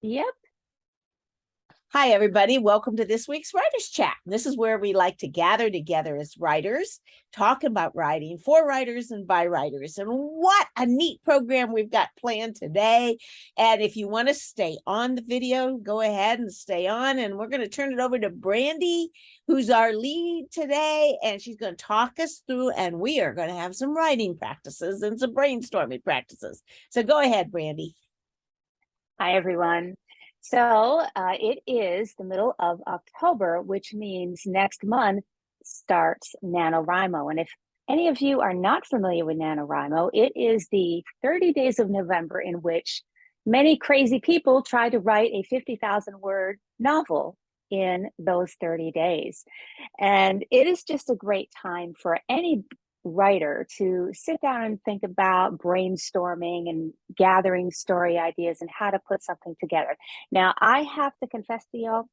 Yep. Hi, everybody. Welcome to this week's Writers Chat. This is where we like to gather together as writers, talk about writing for writers and by writers. And what a neat program we've got planned today. And if you want to stay on the video, go ahead and stay on. And we're going to turn it over to Brandy, who's our lead today. And she's going to talk us through, and we are going to have some writing practices and some brainstorming practices. So go ahead, Brandy. Hi, everyone. So it is the middle of October, which means next month starts NaNoWriMo. And if any of you are not familiar with NaNoWriMo, it is the 30 days of November in which many crazy people try to write a 50,000 word novel in those 30 days. And it is just a great time for any writer to sit down and think about brainstorming and gathering story ideas and how to put something together. Now, I have to confess to you,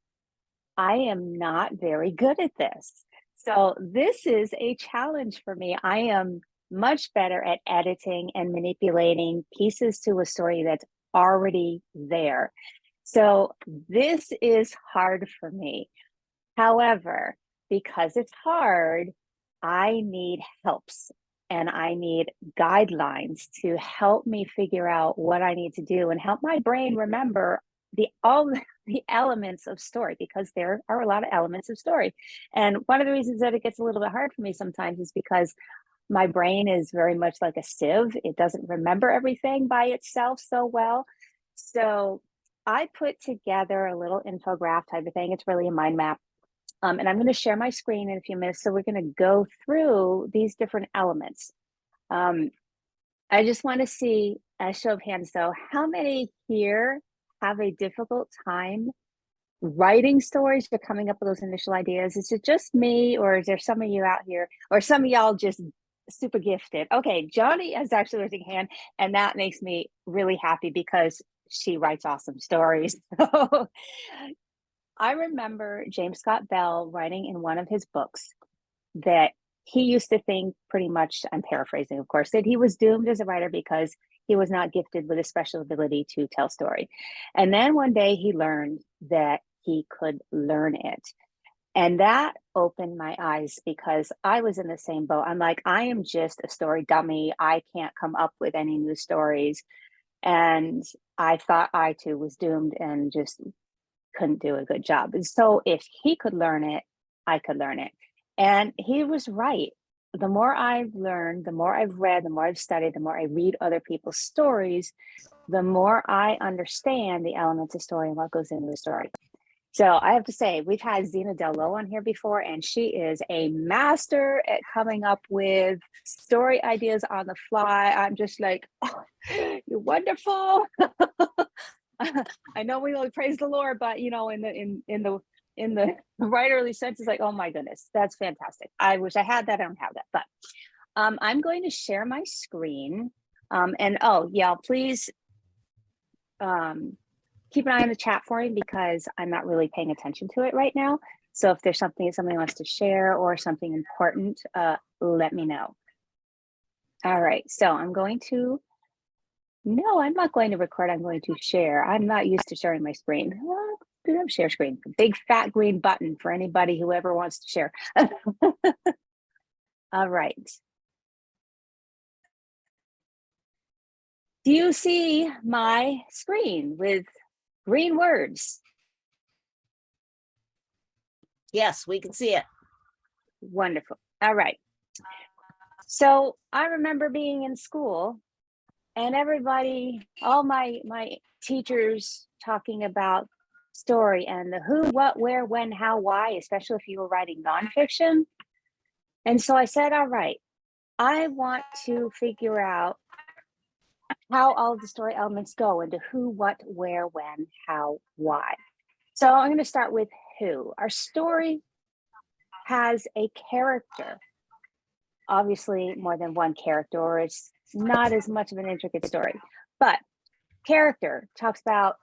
I am not very good at this. So this is a challenge for me. I am much better at editing and manipulating pieces to a story that's already there. So this is hard for me. However, because it's hard, I need helps and I need guidelines to help me figure out what I need to do and help my brain remember all the elements of story, because there are a lot of elements of story. And one of the reasons that it gets a little bit hard for me sometimes is because my brain is very much like a sieve. It doesn't remember everything by itself so well. So I put together a little infograph type of thing. It's really a mind map. And I'm going to share my screen in a few minutes. So we're going to go through these different elements. I just want to see a show of hands, though. How many here have a difficult time writing stories or coming up with those initial ideas? Is it just me, or is there some of you out here, or some of y'all just super gifted? Okay, Joni is actually raising a hand, and that makes me really happy because she writes awesome stories. I remember James Scott Bell writing in one of his books that he used to think, pretty much, I'm paraphrasing, of course, that he was doomed as a writer because he was not gifted with a special ability to tell story. And then one day he learned that he could learn it. And that opened my eyes because I was in the same boat. I'm like, I am just a story dummy. I can't come up with any new stories. And I thought I too was doomed and just couldn't do a good job. And so if he could learn it, I could learn it. And he was right. The more I've learned, the more I've read, the more I've studied, the more I read other people's stories, the more I understand the elements of story and what goes into the story. So I have to say, we've had Zena Dello on here before, and she is a master at coming up with story ideas on the fly. I'm just like, oh, you're wonderful. I know we only praise the Lord, but in the writerly sense, it's like, oh my goodness, that's fantastic. I wish I had that. I don't have that, but I'm going to share my screen. And oh yeah, please keep an eye on the chat for me because I'm not really paying attention to it right now. So if there's something somebody wants to share or something important, let me know. All right, so I'm going to. No, I'm not going to record. I'm going to share. I'm not used to sharing my screen. Well, do have share screen. Big fat green button for anybody who ever wants to share. All right. Do you see my screen with green words? Yes, we can see it. Wonderful. All right. So I remember being in school and everybody, all my teachers talking about story and the who, what, where, when, how, why, especially if you were writing nonfiction. And so I said, all right, I want to figure out how all of the story elements go into who, what, where, when, how, why. So I'm going to start with who. Our story has a character. Obviously, more than one character, or it's not as much of an intricate story. But character talks about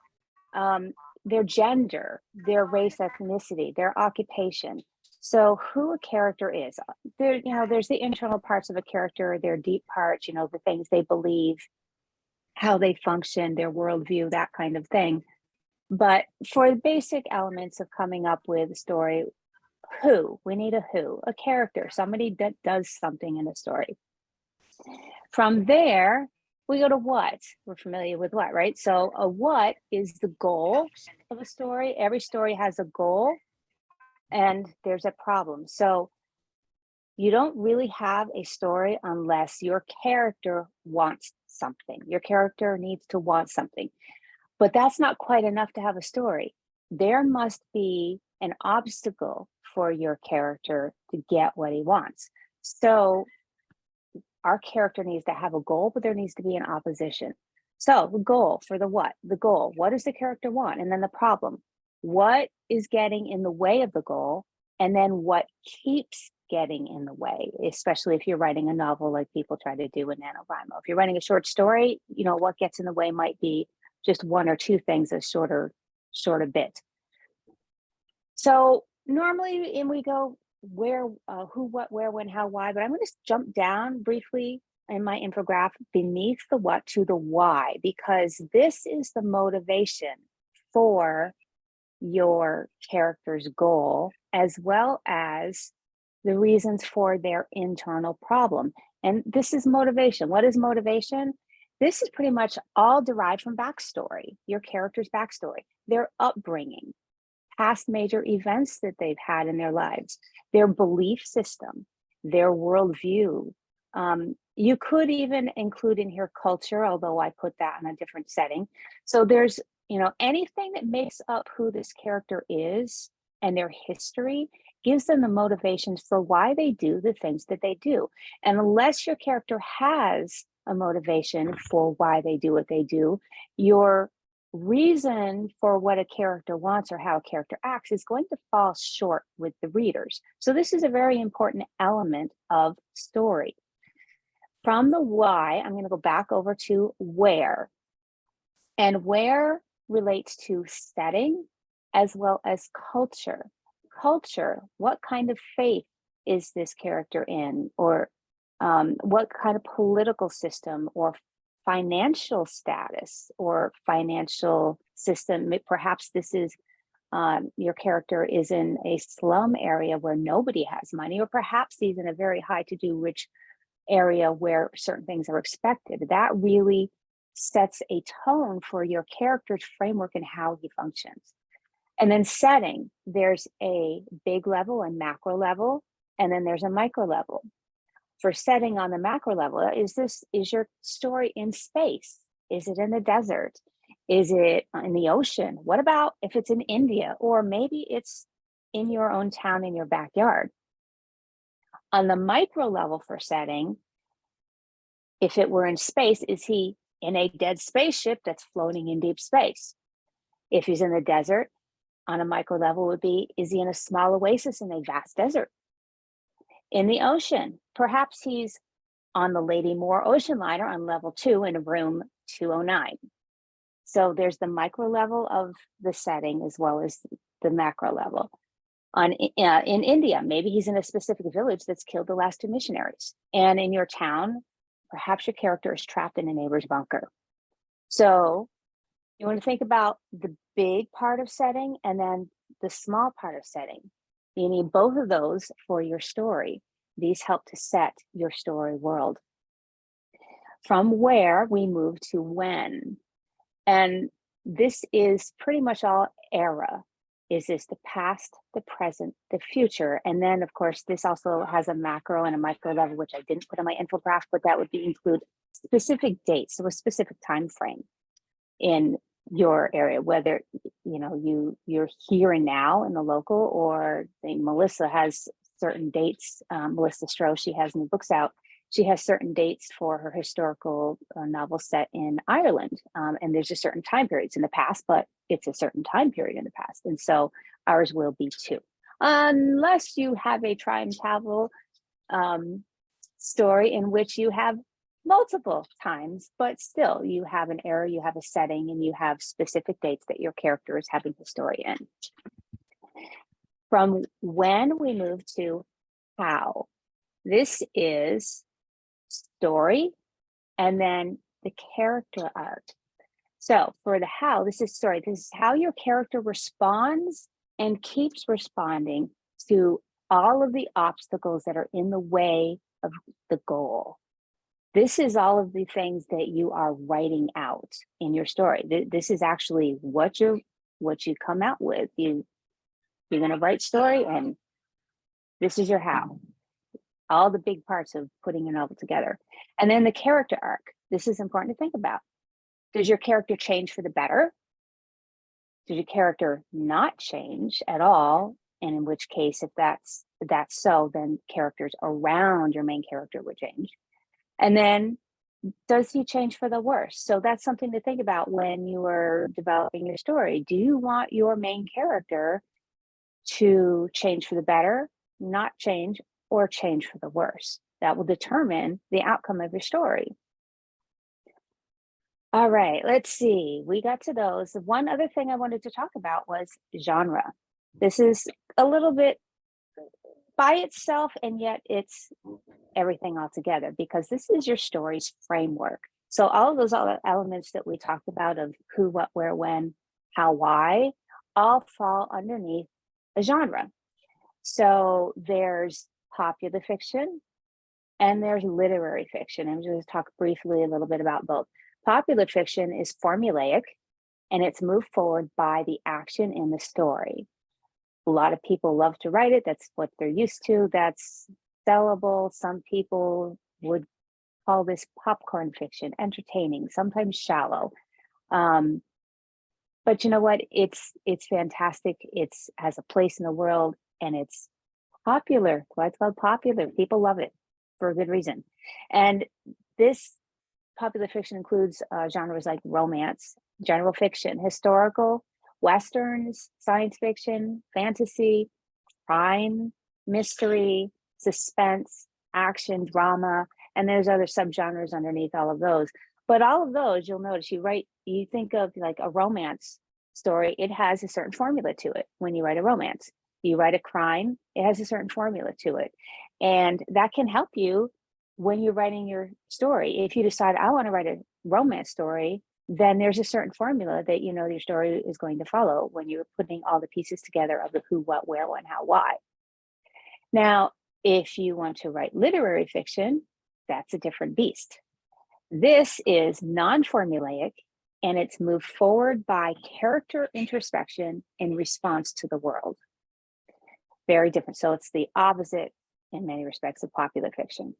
their gender, their race, ethnicity, their occupation. So who a character is. There's the internal parts of a character, their deep parts, the things they believe, how they function, their worldview, that kind of thing. But for the basic elements of coming up with a story, who, we need a who, a character, somebody that does something in a story. From there, we go to what. We're familiar with what, right? So a what is the goal of a story. Every story has a goal and there's a problem. So you don't really have a story unless your character wants something. Your character needs to want something. But that's not quite enough to have a story. There must be an obstacle for your character to get what he wants. So our character needs to have a goal, but there needs to be an opposition. So the goal for the what? The goal. What does the character want? And then the problem. What is getting in the way of the goal? And then what keeps getting in the way, especially if you're writing a novel like people try to do in NaNoWriMo. If you're writing a short story, you know, what gets in the way might be just one or two things, a shorter bit. So normally, and we go where, who, what, where, when, how, why, but I'm going to jump down briefly in my infograph beneath the what to the why, because this is the motivation for your character's goal, as well as the reasons for their internal problem. And this is motivation. What is motivation? This is pretty much all derived from backstory, your character's backstory, their upbringing, past major events that they've had in their lives, their belief system, their worldview. You could even include in here culture, although I put that in a different setting. So there's, you know, anything that makes up who this character is and their history gives them the motivations for why they do the things that they do. And unless your character has a motivation for why they do what they do, your reason for what a character wants or how a character acts is going to fall short with the readers. So this is a very important element of story. From the why, I'm going to go back over to where. And where relates to setting as well as culture. Culture, what kind of faith is this character in? Or what kind of political system or financial status or financial system? Perhaps this is your character is in a slum area where nobody has money, or perhaps he's in a very high to-do rich area where certain things are expected. That really sets a tone for your character's framework and how he functions. And then setting, there's a big level and macro level, and then there's a micro level. For setting on the macro level, is your story in space? Is it in the desert? Is it in the ocean? What about if it's in India, or maybe it's in your own town, in your backyard? On the micro level for setting, if it were in space, is he in a dead spaceship that's floating in deep space? If he's in the desert, on a micro level would be, is he in a small oasis in a vast desert? In the ocean, perhaps he's on the Lady Moore ocean liner on level 2 in room 209. So there's the micro level of the setting as well as the macro level. In India, maybe he's in a specific village that's killed the last 2 missionaries. And in your town, perhaps your character is trapped in a neighbor's bunker. So you want to think about the big part of setting and then the small part of setting. You need both of those for your story. These help to set your story world. From where we move to when. And this is pretty much all era. Is this the past, the present, the future? And then, of course, this also has a macro and a micro level, which I didn't put on my infograph, but that would include specific dates, so a specific time frame in your area, whether you're here and now in the local, or Melissa has certain dates. Melissa Stroh, she has new books out. She has certain dates for her historical novel set in Ireland. And there's just certain time periods in the past, but it's a certain time period in the past. And so ours will be too. Unless you have a time travel story in which you have multiple times, but still you have an era, you have a setting, and you have specific dates that your character is having the story in. From when we move to how. This is story and then the character arc. So for the how, this is how your character responds and keeps responding to all of the obstacles that are in the way of the goal. This is all of the things that you are writing out in your story. This is actually what you come out with. You're going to write story, and this is your how. All the big parts of putting a novel together. And then the character arc. This is important to think about. Does your character change for the better? Does your character not change at all? And in which case, if that's so, then characters around your main character would change. And then does he change for the worse? So that's something to think about when you are developing your story. Do you want your main character to change for the better, not change, or change for the worse? That will determine the outcome of your story. All right, let's see. We got to those. The one other thing I wanted to talk about was genre. This is a little bit by itself, and yet it's everything all together, because this is your story's framework. So all of those other elements that we talked about of who, what, where, when, how, why, all fall underneath a genre. So there's popular fiction and there's literary fiction. I'm going to talk briefly a little bit about both. Popular fiction is formulaic, and it's moved forward by the action in the story. A lot of people love to write it. That's what they're used to. That's sellable. Some people would call this popcorn fiction, entertaining, sometimes shallow. But you know what? It's fantastic. It's has a place in the world, and it's popular. That's why it's called popular. People love it for a good reason. And this popular fiction includes genres like romance, general fiction, historical, westerns, science fiction, fantasy, crime, mystery, suspense, action, drama, and there's other subgenres underneath all of those. But all of those, you'll notice, you think of like a romance story, it has a certain formula to it. When you write a romance, you write a crime, it has a certain formula to it. And that can help you when you're writing your story. If you decide, I want to write a romance story, then there's a certain formula that you know your story is going to follow when you're putting all the pieces together of the who, what, where, when, how, why. Now, if you want to write literary fiction, that's a different beast. This is non-formulaic, and it's moved forward by character introspection in response to the world. Very different. So it's the opposite in many respects of popular fiction.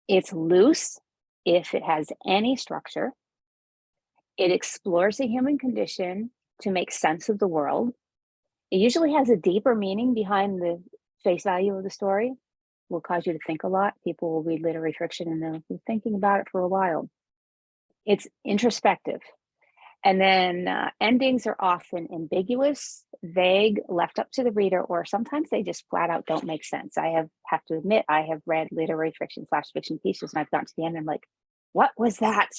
It's loose if it has any structure. It explores the human condition to make sense of the world. It usually has a deeper meaning behind the face value of the story. Will cause you to think a lot. People will read literary fiction and they'll be thinking about it for a while. It's introspective. And then endings are often ambiguous, vague, left up to the reader, or sometimes they just flat out don't make sense. I have to admit, I have read literary fiction / fiction pieces, and I've gotten to the end and I'm like, what was that?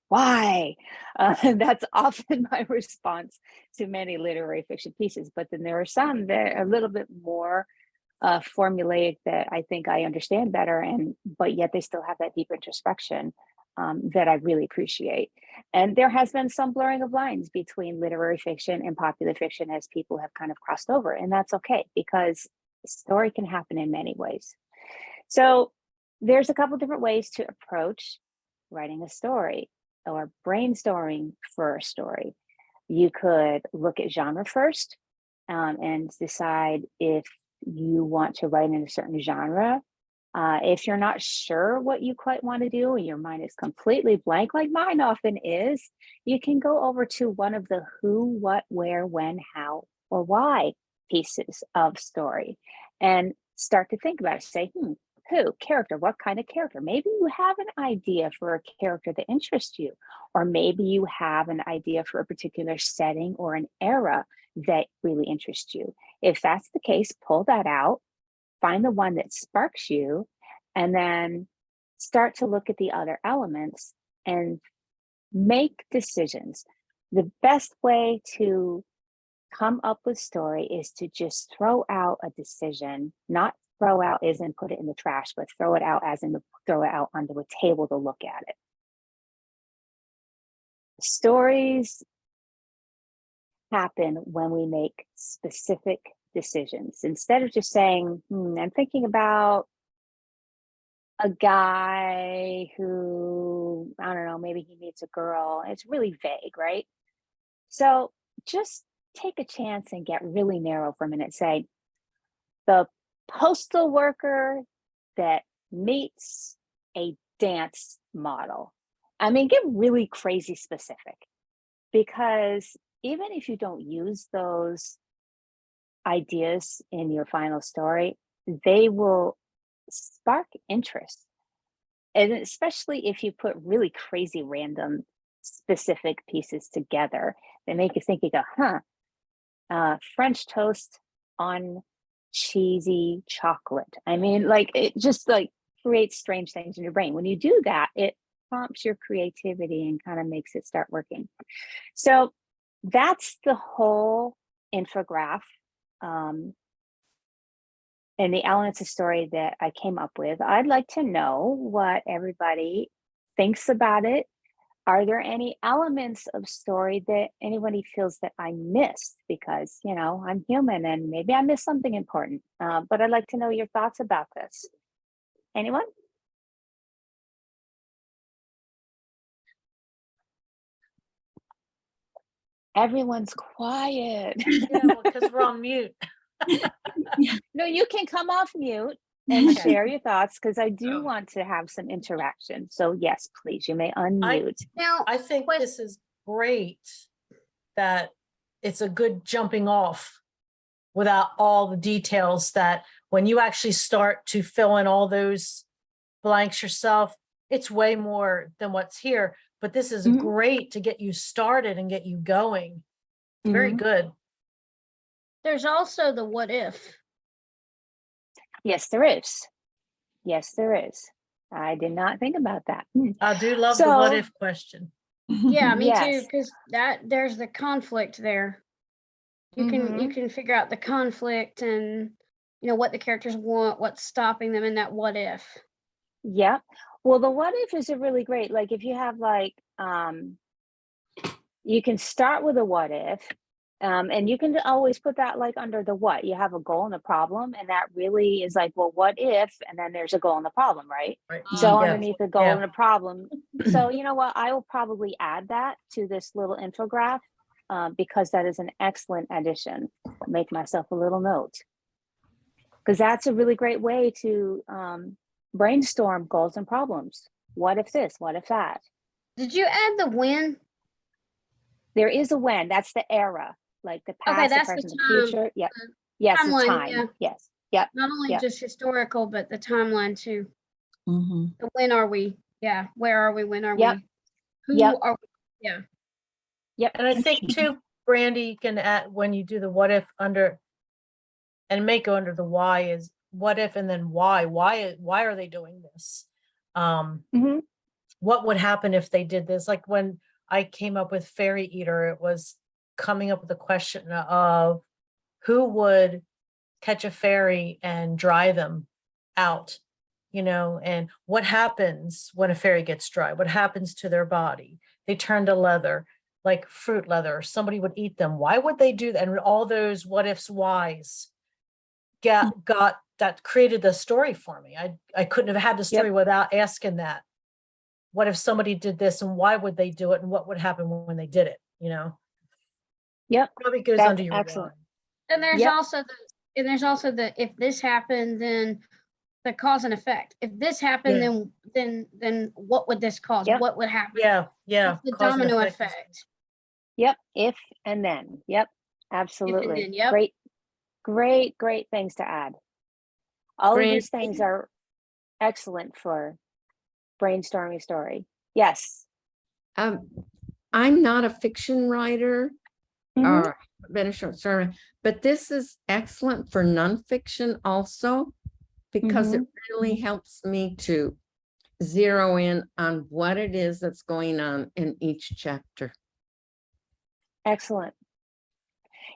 Why? That's often my response to many literary fiction pieces. But then there are some that are a little bit more formulaic that I think I understand better, but yet they still have that deep introspection that I really appreciate. And there has been some blurring of lines between literary fiction and popular fiction as people have kind of crossed over, and that's okay, because story can happen in many ways. So there's a couple different ways to approach writing a story or brainstorming for a story. You could look at genre first and decide if you want to write in a certain genre. If you're not sure what you quite want to do, and your mind is completely blank, like mine often is, you can go over to one of the who, what, where, when, how, or why pieces of story and start to think about it. Say, who, character, what kind of character? Maybe you have an idea for a character that interests you, or maybe you have an idea for a particular setting or an era that really interests you. If that's the case, pull that out. Find the one that sparks you, and then start to look at the other elements and make decisions. The best way to come up with story is to just throw out a decision, not throw out as in put it in the trash, but throw it out as in throw it out onto a table to look at it. Stories happen when we make specific decisions. Instead of just saying, I'm thinking about a guy who, I don't know, maybe he meets a girl. It's really vague, right? So just take a chance and get really narrow for a minute. Say, the postal worker that meets a dance model. I mean, get really crazy specific, because even if you don't use those ideas in your final story, they will spark interest. And especially if you put really crazy, random, specific pieces together, they make you think, you go, French toast on cheesy chocolate. I mean, like, it just like creates strange things in your brain. When you do that, it prompts your creativity and kind of makes it start working. So that's the whole infograph, and the elements of story that I came up with. I'd like to know what everybody thinks about it. Are there any elements of story that anybody feels that I missed? Because, I'm human and maybe I missed something important, but I'd like to know your thoughts about this. Anyone? Everyone's quiet. Yeah, because we're on mute. No, you can come off mute and share your thoughts, because I do want to have some interaction. So yes, please, you may unmute. Now, I think this is great, that it's a good jumping off without all the details, that when you actually start to fill in all those blanks yourself, it's way more than what's here. But this is great to get you started and get you going. Very good. There's also the what if. Yes, there is. Yes, there is. I did not think about that. I do love the what if question. Yeah, me too, Yes. because there's the conflict there. You can figure out the conflict and what the characters want, what's stopping them in that what if. Yeah. Well, the what if is a really great, like, if you have like, you can start with a what if, and you can always put that like under the what. You have a goal and a problem, and that really is like, well, what if, and then there's a goal and a problem, right? Right. So Yeah. underneath the goal Yeah. and a problem. So you know what? I will probably add that to this little infograph, because that is an excellent addition. Make myself a little note, because that's a really great way to brainstorm goals and problems. What if this? What if that? Did you add the when? There is a when. That's the era, like the past, the that's the present, the time, future. Yep. Yes, the timeline, time. yeah. Yes. Yep. Not only Yep. just historical, but the timeline too. Mhm. The when are we? Yeah. Where are we? When are Yep. we? Who Yep. are we? Yeah. Yep. And I think too, Brandy, you can add, when you do the what if under, and make go under the why, is what if, and then why are they doing this? What would happen if they did this? Like when I came up with Fairy Eater, it was coming up with the question of who would catch a fairy and dry them out, and what happens when a fairy gets dry? What happens to their body? They turn to leather, like fruit leather. Somebody would eat them. Why would they do that? And all those what ifs, whys got that created the story for me. I couldn't have had the story without asking that. What if somebody did this, and why would they do it, and what would happen when they did it? Yep. Probably goes That's under your excellent. why. And there's also the if this happened, then the cause and effect. If this happened, then what would this cause? Yep. What would happen? Yeah. What's the Cause and domino effect is- effect. Yep. If and then. Yep. Absolutely. then, yep. Great things to add. All of these Brandy? things are excellent for brainstorming story. Yes. I'm not a fiction writer or been a short story, but this is excellent for nonfiction also, because it really helps me to zero in on what it is that's going on in each chapter. Excellent.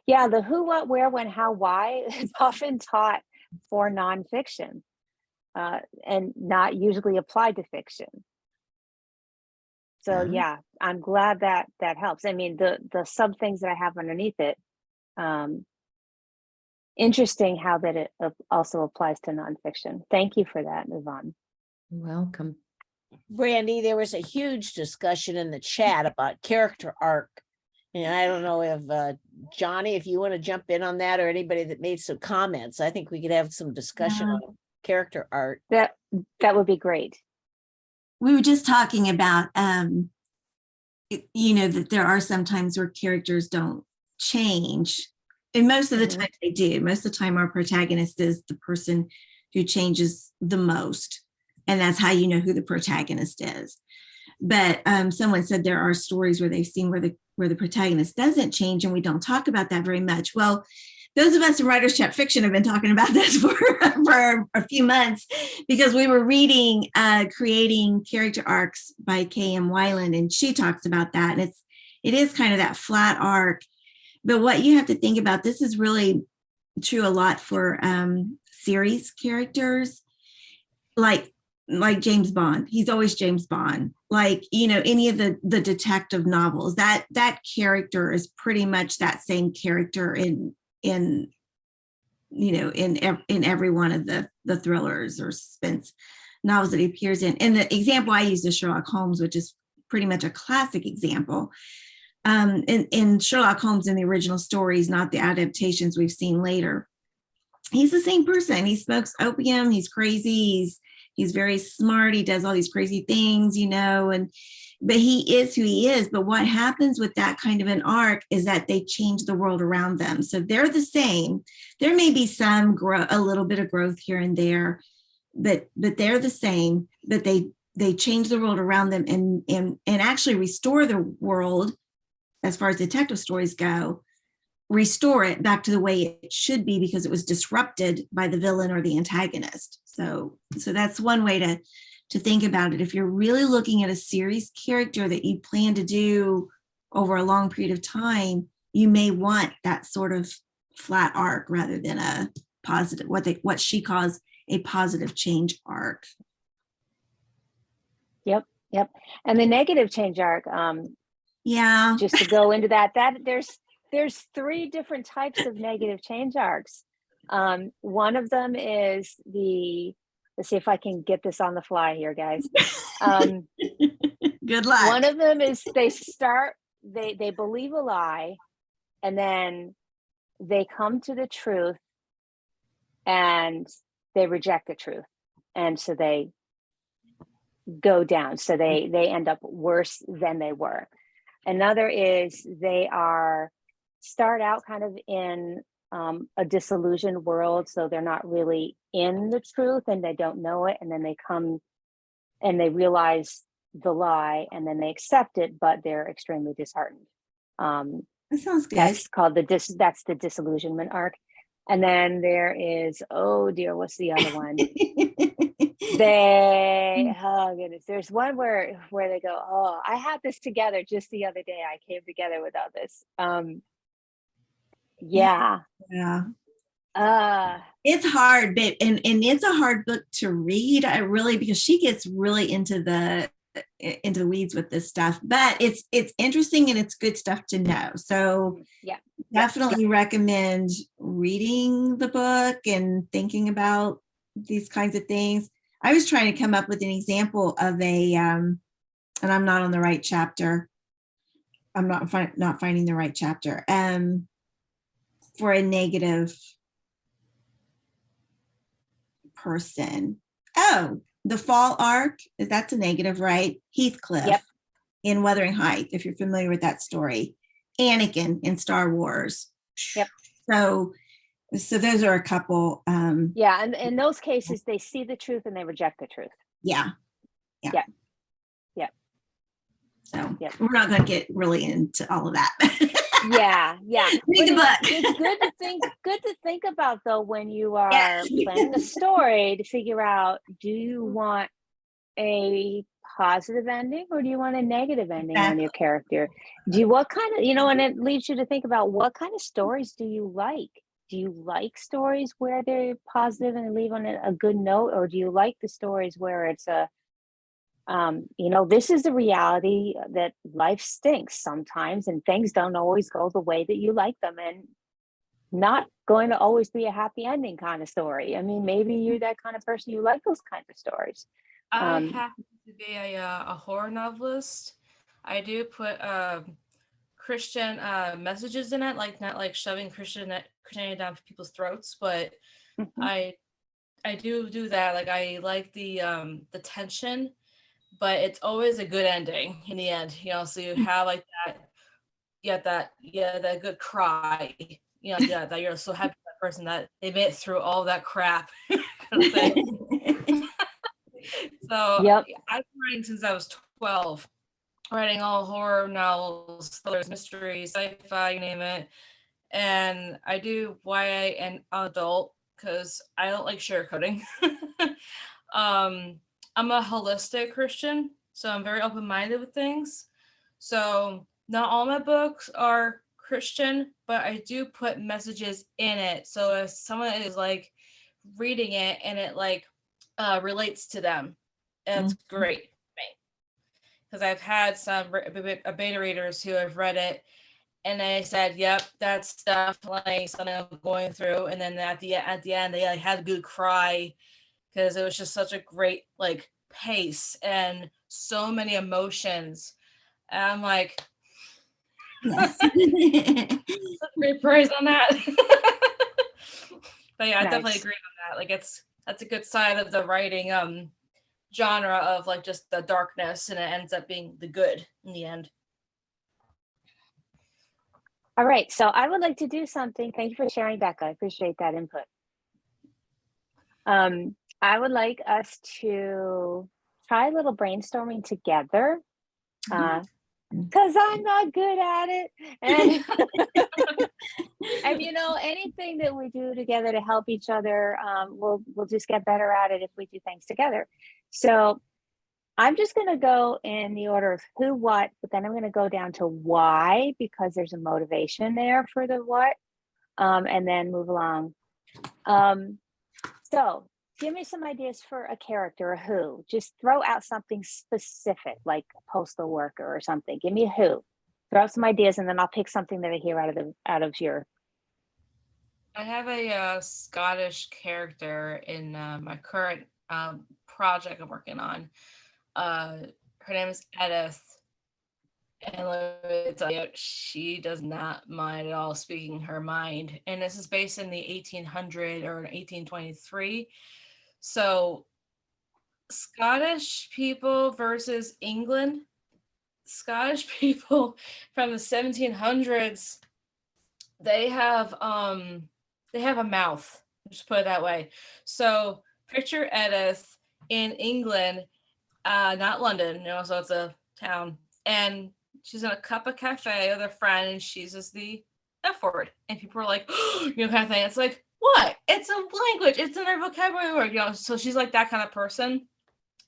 Yeah, the who, what, where, when, how, why is often taught for nonfiction, and not usually applied to fiction. So Yeah. yeah, I'm glad that that helps. I mean, the sub things that I have underneath it, interesting how that it also applies to nonfiction. Thank you for that, Yvonne. Welcome. Brandy, there was a huge discussion in the chat about character arc. And I don't know if Johnny, if you want to jump in on that, or anybody that made some comments. I think we could have some discussion Yeah. on character arc. That would be great. We were just talking about, you know, that there are some times where characters don't change. And most of the Mhm. time they do. Most of the time our protagonist is the person who changes the most. And that's how you know who the protagonist is. But someone said there are stories where they've seen where the protagonist doesn't change, and we don't talk about that very much. Well, those of us in Writers Chat Fiction have been talking about this for a few months, because we were reading Creating Character Arcs by K.M. Weiland, and she talks about that. And it is kind of that flat arc. But what you have to think about, this is really true a lot for series characters, like James Bond. He's always James Bond. Like, you know, any of the detective novels, that character is pretty much that same character in you know, in every one of the thrillers or suspense novels that he appears in. And the example I use is Sherlock Holmes, which is pretty much a classic example. In Sherlock Holmes, in the original stories, not the adaptations we've seen later, he's the same person. He smokes opium. He's crazy. He's very smart. He does all these crazy things, you know, but he is who he is. But what happens with that kind of an arc is that they change the world around them. So they're the same. There may be some a little bit of growth here and there, but they're the same. But they change the world around them and actually restore the world, as far as detective stories go, restore it back to the way it should be, because it was disrupted by the villain or the antagonist. So that's one way to think about it. If you're really looking at a series character that you plan to do over a long period of time, you may want that sort of flat arc rather than a positive, what she calls a positive change arc. Yep. And the negative change arc, Yeah. just to go into that there's 3 different types of negative change arcs. One of them is let's see if I can get this on the fly here, guys. Good luck. One of them is they believe a lie, and then they come to the truth and they reject the truth. And so they go down. So they end up worse than they were. Another is they start out kind of in a disillusioned world. So they're not really in the truth and they don't know it. And then they come and they realize the lie and then they accept it, but they're extremely disheartened. That sounds good. That's called that's the disillusionment arc. And then there is, oh dear, what's the other one? Oh goodness, there's one where they go, oh, I had this together just the other day. I came together without this. Yeah. It's hard, but and it's a hard book to read. Because she gets really into the weeds with this stuff, but it's interesting and it's good stuff to know. So yeah, definitely recommend reading the book and thinking about these kinds of things. I was trying to come up with an example of and I'm not on the right chapter. I'm not finding the right chapter. For a negative person. Oh, the fall arc, that's a negative, right? Heathcliff. Yep. In Wuthering Heights, if you're familiar with that story. Anakin in Star Wars. Yep. So those are a couple. Yeah, and in those cases, they see the truth and they reject the truth. Yeah. So Yep. we're not going to get really into all of that. Yeah. Read the book. It's good to think about, though, when you are planning a story, to figure out, do you want a positive ending or do you want a negative ending on your character? What kind of, and it leads you to think about, what kind of stories do you like? Do you like stories where they're positive and they leave on a good note, or do you like the stories where it's You know, this is the reality that life stinks sometimes, and things don't always go the way that you like them, and not going to always be a happy ending kind of story. I mean, maybe you're that kind of person, you like those kinds of stories. I happen to be a horror novelist. I do put Christian messages in it, like not like shoving Christianity down people's throats, but I do that. Like I like the tension, but it's always a good ending in the end, you know. So you have like that good cry, you know, that you're so happy for that person that they made it through all that crap. So Yep. I've been writing since I was 12, writing all horror novels, thrillers, mysteries, sci-fi, you name it. And I do YA and adult because I don't like sugarcoating. I'm a holistic Christian, so I'm very open-minded with things. So not all my books are Christian, but I do put messages in it. So if someone is like reading it and it like relates to them, that's great for me. Because I've had some beta readers who have read it and they said, "Yep, that's definitely something I'm going through." And then at the end, they like, had a good cry because it was just such a great like pace and so many emotions. And I'm like, Yes. great praise on that. But yeah, I Nice. definitely agree on that. Like that's a good side of the writing genre of like just the darkness, and it ends up being the good in the end. All right, so I would like to do something. Thank you for sharing, Becca. I appreciate that input. I would like us to try a little brainstorming together, because I'm not good at it. And you know, anything that we do together to help each other, we'll just get better at it if we do things together. So I'm just going to go in the order of who, what, but then I'm going to go down to why, because there's a motivation there for the what, and then move along. So give me some ideas for a character, a who. Just throw out something specific, like a postal worker or something. Give me a who. Throw out some ideas, and then I'll pick something that I hear out of your. I have a Scottish character in my current project I'm working on. Her name is Edith, and let me tell you, she does not mind at all speaking her mind. And this is based in the 1800 or 1823. So Scottish people versus England. Scottish people from the 1700s, they have a mouth, just put it that way. So picture Edith in England, not London, you know, so it's a town, and she's in a cup of cafe with a friend, and she says the F word, and people are like, you know, kind of thing. It's like, what? It's a language, it's in their vocabulary word, you know. So she's like that kind of person.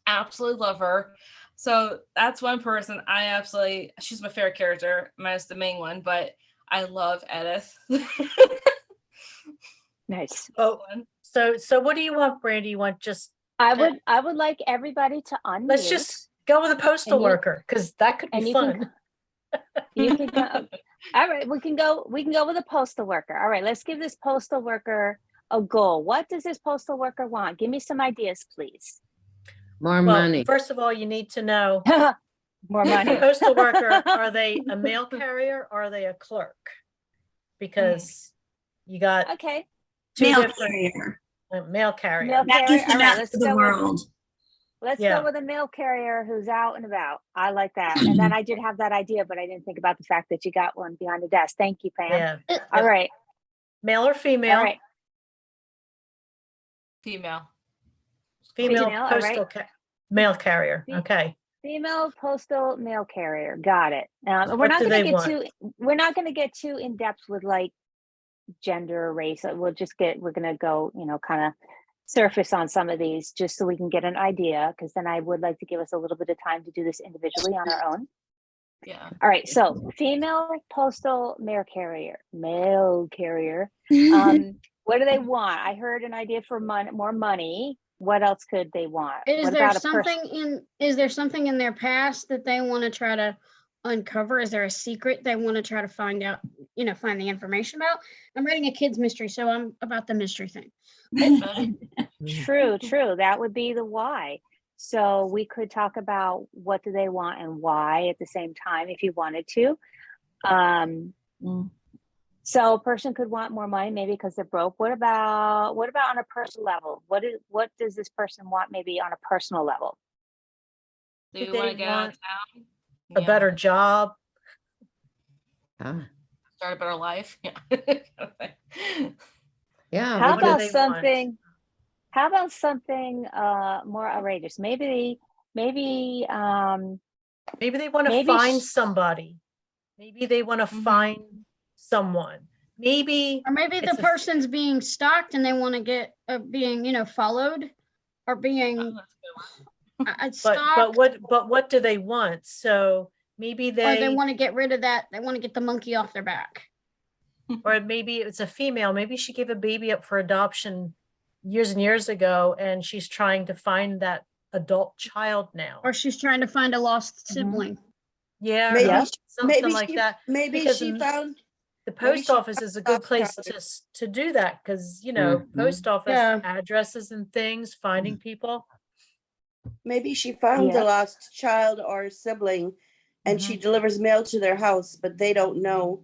Absolutely love her. So that's one person she's my favorite character, minus the main one, but I love Edith. Nice. Oh, so what do you want, Brandy? You want just I would like everybody to unmute. let's just go with a postal worker, because that could be fun. You can go. All right, we can go with a postal worker. All right, let's give this postal worker a goal. What does this postal worker want? Give me some ideas, please. More Well, money. first of all, you need to know More money. postal worker, are they a mail carrier or are they a clerk? Because you got Okay. two Mail different carrier. mail carrier. Mail That carrier. gets them All right, out let's to the go world. Let's Yeah. go with a mail carrier who's out and about. I like that. And then I did have that idea, but I didn't think about the fact that you got one behind the desk. Thank you, Pam. Yeah. All right. Male or female? All right. Female. Female Female, all postal mail carrier. Okay. Female postal mail carrier. Got it. We're What not do going they to want? we're not going to get too in depth with like gender or race. We're going to go, you know, kind of surface on some of these just so we can get an idea, because then I would like to give us a little bit of time to do this individually on our own. Yeah. All right. So female postal mail carrier. What do they want? I heard an idea for more money. What else could they want? Is What there about a something person? is there something in their past that they want to try to uncover? Is there a secret they want to try to find out, find the information about? I'm writing a kid's mystery, so I'm about the mystery thing. True, true. That would be the why. So we could talk about what do they want and why at the same time if you wanted to. So a person could want more money maybe because they're broke. What about on a personal level? What does this person want maybe on a personal level? Do Do you they want to get out of want town? a Yeah. better job? Ah, Start a better life? Yeah. yeah. How What do about they want? something? How about something more outrageous? Maybe Maybe they want to maybe find somebody. Maybe they want to find someone. Maybe Or maybe the it's a- person's being stalked and they want to get being, followed or being That's a good one. stalked. but what do they want? So maybe Or they they want to get rid of that. They want to get the monkey off their back. or maybe it's a female. Maybe she gave a baby up for adoption years and years ago, and she's trying to find that adult child now. Or she's trying to find a lost sibling. Yeah, Maybe Yeah. something like that. maybe Because she found the maybe post she office is a good lost place child. to do that because Mhm. post office Yeah. addresses and things, finding people. maybe she found Yeah. the lost child or sibling and she delivers mail to their house, but they don't know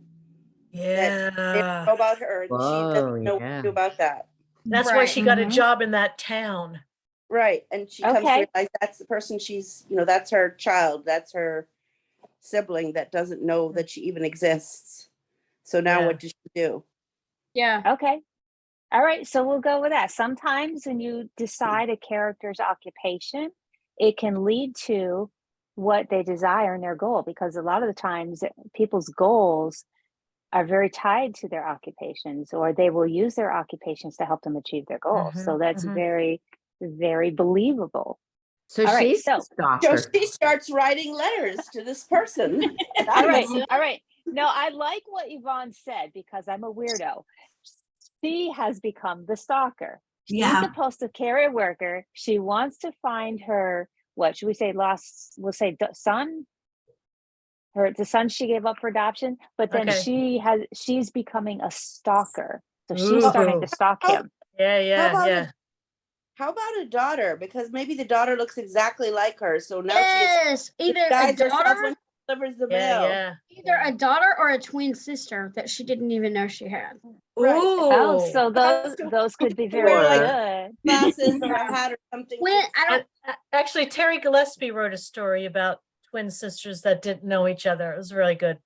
they don't Yeah, know about her and she Whoa, doesn't know what yeah. to do about that. that's why Right. she got a Mhm. job in that town. Right. And she comes to Okay. realize that's the person that's her child, that's her sibling that doesn't know that she even exists. So now Yeah. what does she do? Yeah. Okay. All right. So we'll go with that. Sometimes when you decide a character's occupation, it can lead to what they desire and their goal, because a lot of the times people's goals are very tied to their occupations, or they will use their occupations to help them achieve their goals. So that's very, very believable. So All right, she's so- a So stalker. she starts writing letters to this person. All right. All right. No, I like what Yvonne said because I'm a weirdo. She has become the stalker. She's Yeah. a postal carrier worker. She wants to find her, what should we say, we'll say son? The son she gave up for adoption, but then Okay. she's becoming a stalker. So she's starting Ooh. to stalk Oh, him. Yeah, about yeah. How about a daughter? Because maybe the daughter looks exactly like her. So now Yes. she Either a disguises herself daughter, when she delivers the Yeah, mail. yeah. either a daughter or a twin sister that she didn't even know she had. Right. Oh, Ooh. so those could be very Wear, like, good. Glasses or a hat or something. When I don't Actually, Terry Gillespie wrote a story about twin sisters that didn't know each other. It was really good.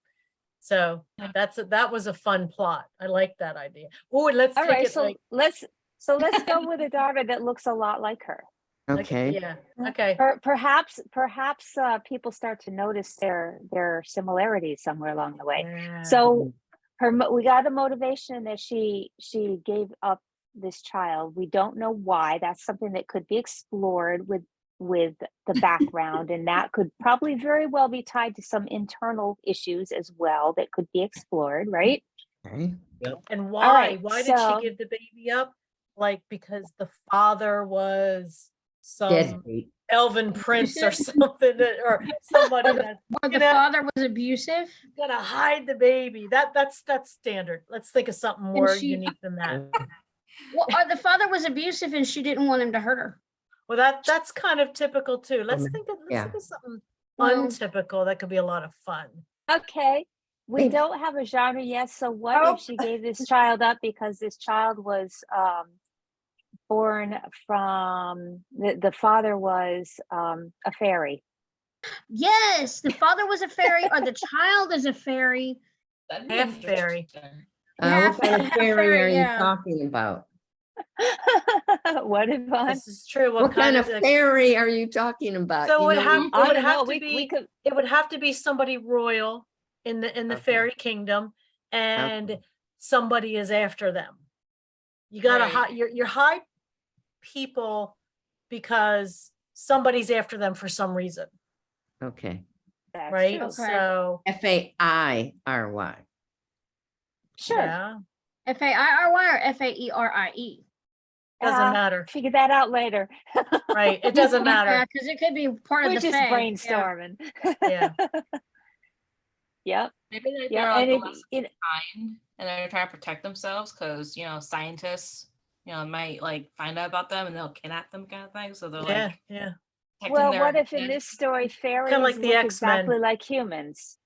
So that was a fun plot. I like that idea. Oh, let's All take right, it so like let's go with a daughter that looks a lot like her. Okay. yeah. Okay. Perhaps people start to notice their similarities somewhere along the way. Yeah. So we got the motivation that she gave up this child. We don't know why. That's something that could be explored with the background, and that could probably very well be tied to some internal issues as well that could be explored, right? Okay. And All right, why did she so- give the baby up? Like because the father was some Deadbeat. elven prince or something, or somebody that's or the father was abusive. gonna hide the baby. That's standard. Let's think of something more she- unique than that. Well, or the father was abusive and she didn't want him to hurt her. Well, that's kind of typical too. Let's think of something Well- untypical that could be a lot of fun. Okay. We Maybe- don't have a genre yet. So what if she gave this child up because this child was born from the father was a fairy? Yes, the father was a fairy or the child is a fairy. That'd be Half fairy. interesting. What kind of Half fairy fairy, are you yeah. talking about? What, Yvonne? This is true. What kind of fairy are you talking about? So You it know, have- I would don't have know. to We be- could. It would have to be somebody royal in the Okay. fairy kingdom, and somebody is after them. You gotta Right. hide. You hide people because somebody's after them for some reason, Okay. That's right? true. Okay. So Fairy. Sure. yeah, Fairy or Faerie? Doesn't matter. Figure that out later. Right. It doesn't matter. Yeah, because it could be part We're of the just fae. Yeah. brainstorming. Yeah. Yep. Maybe like Yeah, they're like and the less it kind and they're trying to protect themselves because scientists might like find out about them and they'll kidnap them kind of thing. So they're Yeah. like Yeah. protecting well, their what if in identity. this story fairies like the look X-Men. exactly like humans,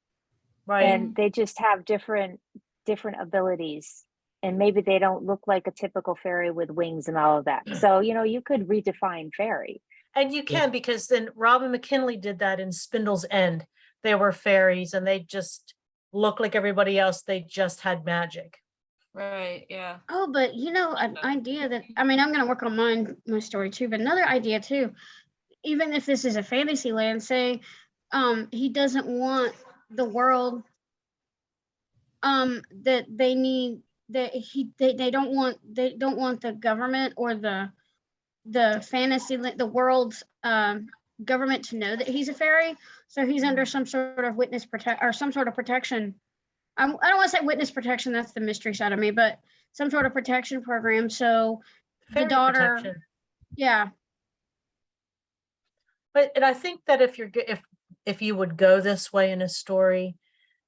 Right. and they just have different abilities, and maybe they don't look like a typical fairy with wings and all of that. So you could redefine fairy. And you can, because then Robin McKinley did that in Spindle's End. They were fairies and they just looked like everybody else. They just had magic. Right. Yeah. Oh, but an idea that I'm gonna work on my story too, but another idea too, even if this is a fantasy land, say he doesn't want the world that they need, that they don't want the government or the the world's government to know that he's a fairy, so he's under some sort of witness protect or some sort of protection. I don't want to say witness protection, that's the mystery side of me, but some sort of protection program, so Fairy the daughter protection. yeah. And I think that if you would go this way in a story,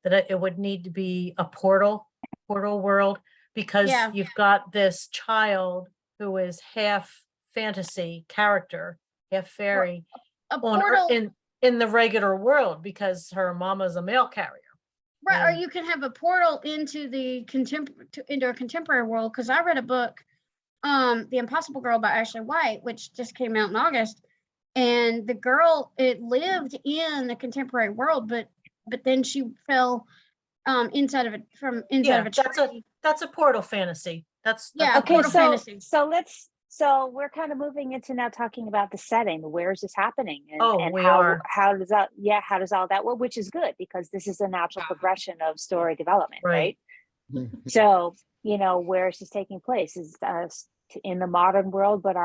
that it would need to be a portal world, because Yeah. you've got this child who is half fantasy character, half fairy, A on portal, in the regular world, because her mama's a mail carrier. right? Or and- you can have a portal into a contemporary world. Because I read a book, The Impossible Girl by Ashley White, which just came out in August, and the girl, it lived in the contemporary world, but then she fell inside of a tree. That's a portal fantasy. That's Yeah, Okay, portal fantasy. so we're kind of moving into now talking about the setting. Where is this happening? And, Oh, and we how are. how does that how does all that work? Which is good, because this is a natural progression of story development, right? So where is this taking place? Is in the modern world, but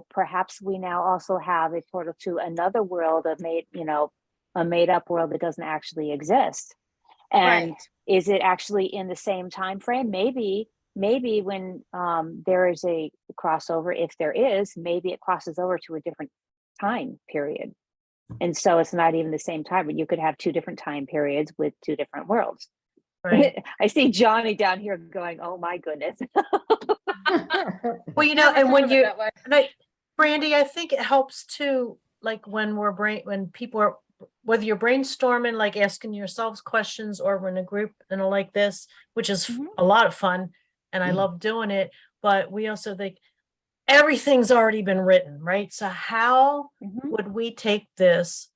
perhaps we now also have a portal to another world of a made up world that doesn't actually exist. And Right. is it actually in the same time frame? Maybe when there is a crossover, if there is, maybe it crosses over to a different time period, and so it's not even the same time, but you could have two different time periods with two different worlds. Right. I see Johnny down here going, oh my goodness. Well, Never and thought when of it that way. Brandy, I think it helps too, like when people are, whether you're brainstorming, like asking yourselves questions, or we're in a group like this, which is Mhm. a lot of fun, and I love doing it. But we also think everything's already been written, right? So how Mhm. would we take this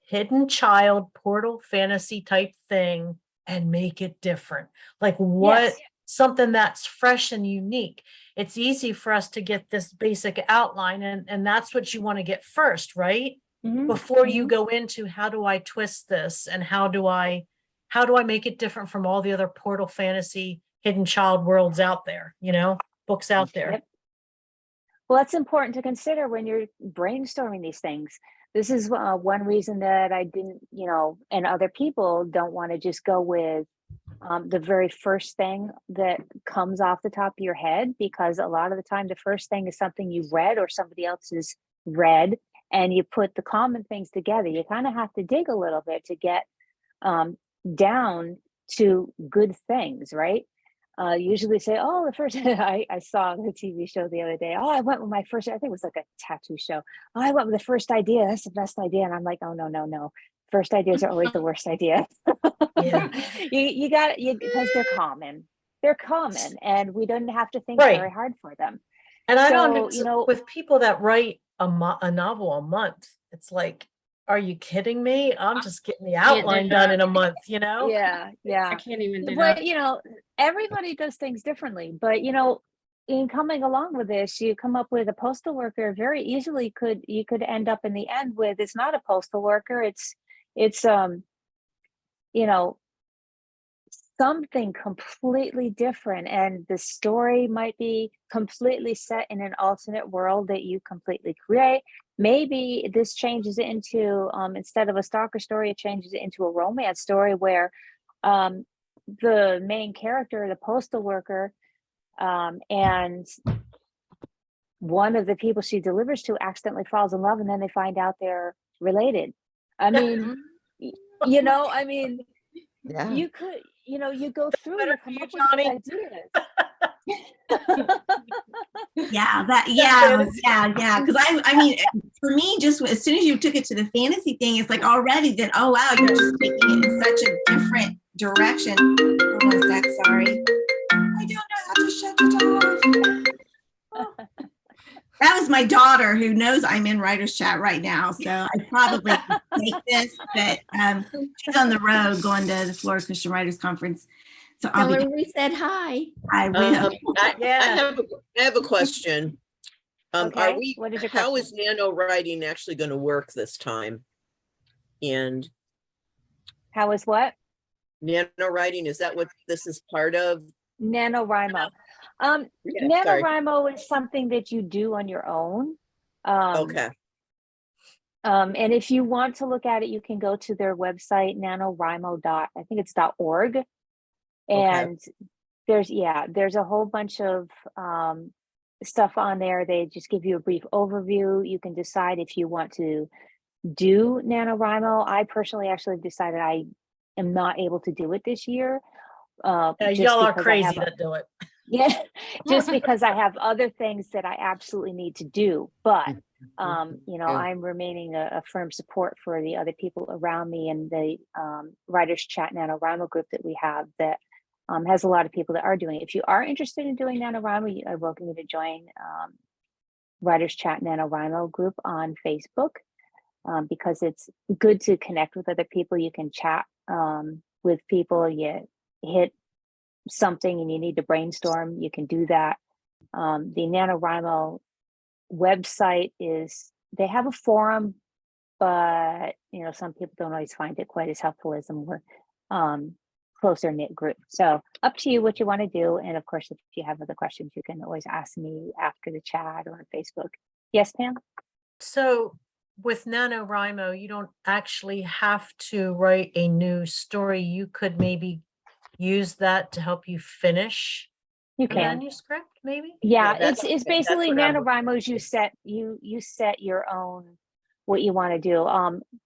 hidden child portal fantasy type thing and make it different? Like what? Yes. Something that's fresh and unique. It's easy for us to get this basic outline, and that's what you want to get first, right? Mhm. Before you go into how do I twist this, and how do I make it different from all the other portal fantasy hidden child worlds out there, books out there. Yep. Well, that's important to consider when you're brainstorming these things. This is one reason that I didn't, and other people don't want to just go with the very first thing that comes off the top of your head, because a lot of the time the first thing is something you've read or somebody else has read, and you put the common things together. You kind of have to dig a little bit to get down to good things, right? Usually say, oh, the first I saw the TV show the other day. Oh, I went with my first, I think it was like a tattoo show. Oh, I went with the first idea. That's the best idea. And I'm like, oh, no. First ideas are always the worst idea. Yeah. you got because they're common. They're common, and we don't have to think Right. very hard for them. And I don't, So, with people that write a novel a month, it's like, are you kidding me? I'm just getting the Can't do outline done that. in a month, yeah. I can't even do But that. everybody does things differently. But in coming along with this, you come up with a postal worker. Very easily you could end up in the end with, it's not a postal worker. It's something completely different, and the story might be completely set in an alternate world that you completely create. Maybe this changes it into instead of a stalker story, it changes it into a romance story where the main character, the postal worker, and one of the people she delivers to accidentally falls in love, and then they find out they're related. I mean, you know, I mean, Yeah. you could, you know, you go through, Better you for come you, up with Johnny. these ideas. Yeah. Because I mean, for me, just as soon as you took it to the fantasy thing, it's like already then, oh wow, you're just taking it in such a different direction. Hold on a sec, sorry. I don't know how to shut it off. That was my daughter who knows I'm in writer's chat right now. So I probably take this, but she's on the road going to the Florida Christian Writers Conference. So Tell her we said hi. I will. Yeah. I have a question. Okay, what is your How question? is NaNoWriting actually going to work this time? And How is what? NaNoWriting, is that what this is part of? NaNoWriMo. Yeah, sorry. NaNoWriMo is something that you do on your own. Okay. And if you want to look at it, you can go to their website, .org. And there's a whole bunch of stuff on there. They just give you a brief overview. You can decide if you want to do NaNoWriMo. I personally actually decided I am not able to do it this year. Y'all are crazy that do it. Yeah, just because I have other things that I absolutely need to do. But, you know, I'm remaining a firm support for the other people around me and the Writers Chat NaNoWriMo group that we have that has a lot of people that are doing it. If you are interested in doing NaNoWriMo, I welcome you to join Writers Chat NaNoWriMo group on Facebook because it's good to connect with other people. You can chat with people. You hit something and you need to brainstorm, you can do that. The NaNoWriMo website they have a forum, but you know, some people don't always find it quite as helpful as a more closer knit group. So up to you what you want to do. And of course, if you have other questions, you can always ask me after the chat or on Facebook. Yes, Pam? So with NaNoWriMo, you don't actually have to write a new story. You could maybe use that to help you finish You a can. manuscript, maybe? Yeah, that's- it's basically that's what I'm NaNoWriMo is you set your own what you want to do.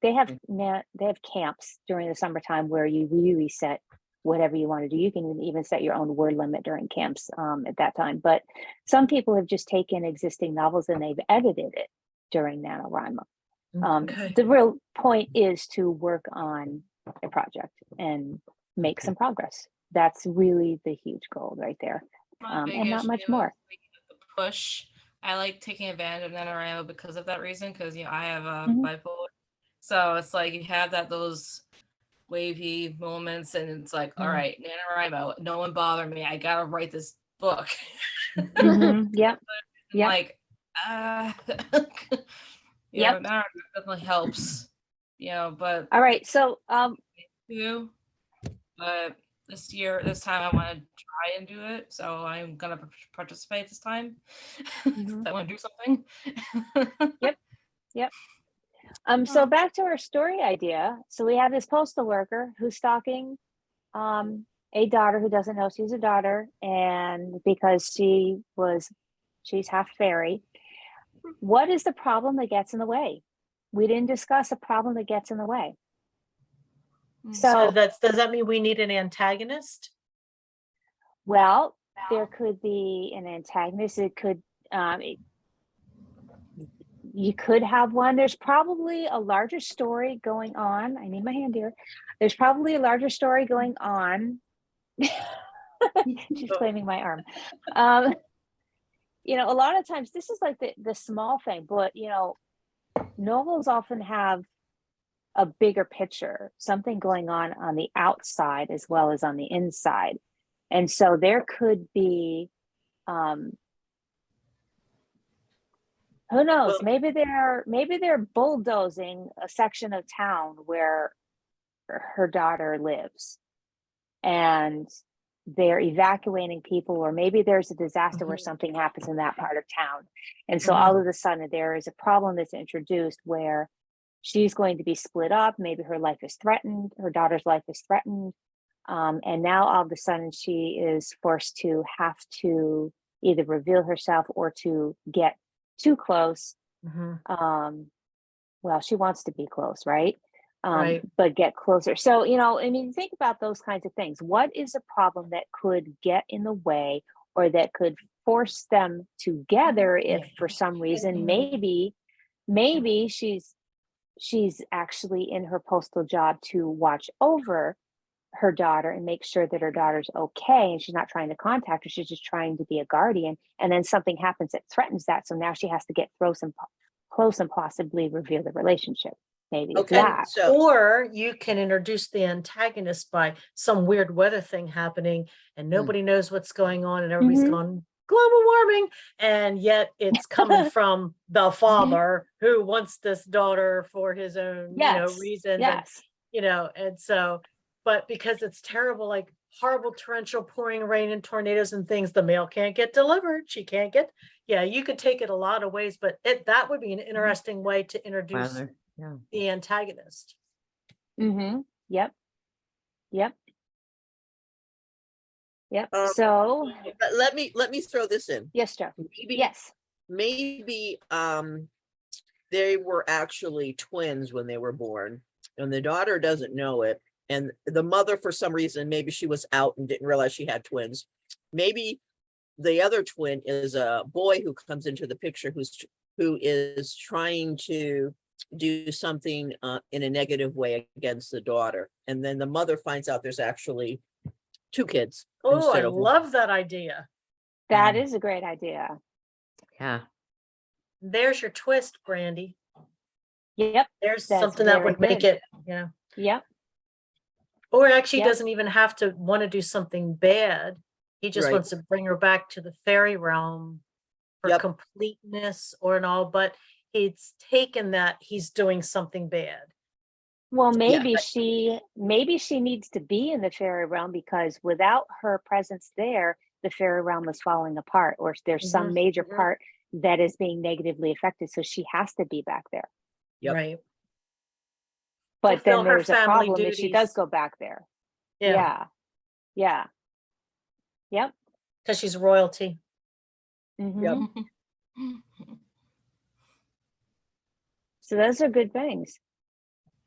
They have camps during the summertime where you really set whatever you want to do. You can even set your own word limit during camps at that time. But some people have just taken existing novels and they've edited it during NaNoWriMo. The real point is to work on a project and make some progress. That's really the huge goal right there. And not much more. Push. I like taking advantage of NaNoWriMo because of that reason, because you know I have bipolar, so it's like you have those wavy moments, and it's like, all right, NaNoWriMo, no one bother me. I gotta write this book. Yep. Like, yeah, NaNoWriMo definitely helps. You know, but all right, so but this time I want to try and do it, so I'm gonna participate this time. I want to do something. Yep. So back to our story idea. So we have this postal worker who's stalking a daughter who doesn't know she's a daughter, and because she's half fairy. What is the problem that gets in the way? We didn't discuss a problem that gets in the way. So does that mean we need an antagonist? Well, there could be an antagonist. It could, you could have one. There's probably a larger story going on. I need my hand here. There's probably a larger story going on. She's claiming my arm. You know, a lot of times this is like the small thing, but you know, novels often have a bigger picture, something going on the outside as well as on the inside. And so there could be, who knows, maybe they're bulldozing a section of town where her daughter lives and they're evacuating people, or maybe there's a disaster where something happens in that part of town. And so all of a sudden there is a problem that's introduced where she's going to be split up. Maybe her life is threatened. Her daughter's life is threatened. And now all of a sudden she is forced to have to either reveal herself or to get too close. Mhm. Well, she wants to be close, right? Right. But get closer. So, you know, I mean, think about those kinds of things. What is a problem that could get in the way or that could force them together if for some reason maybe she's actually in her postal job to watch over her daughter and make sure that her daughter's okay, and she's not trying to contact her, she's just trying to be a guardian, and then something happens that threatens that, so now she has to get close and possibly reveal the relationship. Maybe it's Okay, that. so Or you can introduce the antagonist by some weird weather thing happening and nobody knows what's going on and everybody's Mhm. going global warming, and yet it's coming from the father who wants this daughter for his own, Yes. reasons. Yes. And, and so, but because it's terrible, like horrible torrential pouring rain and tornadoes and things, the mail can't get delivered. She can't get, you could take it a lot of ways, but that would be an interesting way to introduce Weather, yeah. the antagonist. Mm-hmm. Yep. Yep. Yep. Um, So let me throw this in. yes, Joe. Maybe Yes. maybe they were actually twins when they were born, and the daughter doesn't know it, and the mother, for some reason, maybe she was out and didn't realize she had twins. Maybe the other twin is a boy who comes into the picture who is trying to do something in a negative way against the daughter, and then the mother finds out there's actually two kids Oh, I instead of one. love that idea. That is a great idea. Yeah. There's your twist, Brandy. Yep. There's That's something that very would make good. it, Yep. or actually Yep. doesn't even have to want to do something bad. He just Right. wants to bring her back to the fairy realm for Yep. completeness or and all, but it's taken that he's doing something bad. Well, Yeah. maybe she needs to be in the fairy realm because without her presence there, the fairy realm is falling apart, or there's some Mhm, major mhm. part that is being negatively affected. So she has to be back there. Yep. Right. But Fulfill then her there's a family problem if she does duties. go back there. Yeah, Yeah. Yeah. Yep. because she's royalty. Mhm. So those are good things.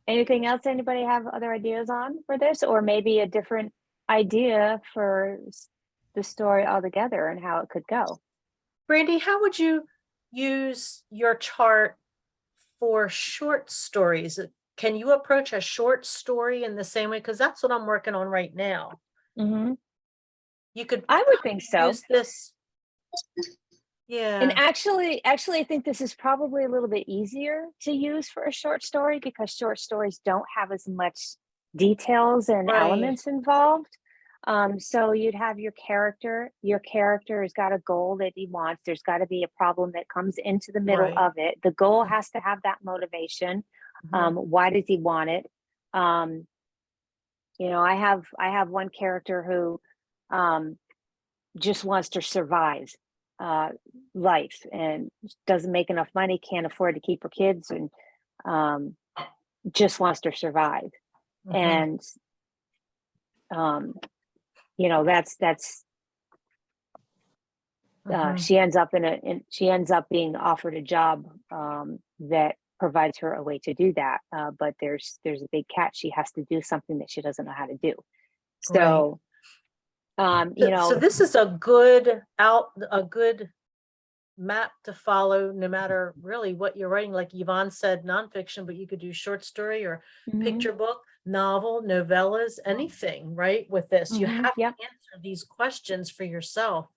Anything else anybody have other ideas on for this, or maybe a different idea for the story altogether and how it could go? Brandy, how would you use your chart for short stories? Can you approach a short story in the same way? Because that's what I'm working on right now. Mm-hmm. You could I would think so. use this. And Yeah. actually, I think this is probably a little bit easier to use for a short story because short stories don't have as much details and Right. elements involved. So you'd have your character. Your character has got a goal that he wants. There's got to be a problem that comes into the middle Right. of it. The goal has to have that motivation. Mhm. Why does he want it? I have one character who just wants to survive life and doesn't make enough money, can't afford to keep her kids, and just wants to survive. Mhm. And that's Mhm. she ends up being offered a job that provides her a way to do that. But there's a big catch. She has to do something that she doesn't know how to do. So, So this is a good map to follow, no matter really what you're writing. Like Yvonne said, nonfiction, but you could do short story or mhm, picture book, novel, novellas, anything, right? With this, you mhm, have yep. to answer these questions for yourself.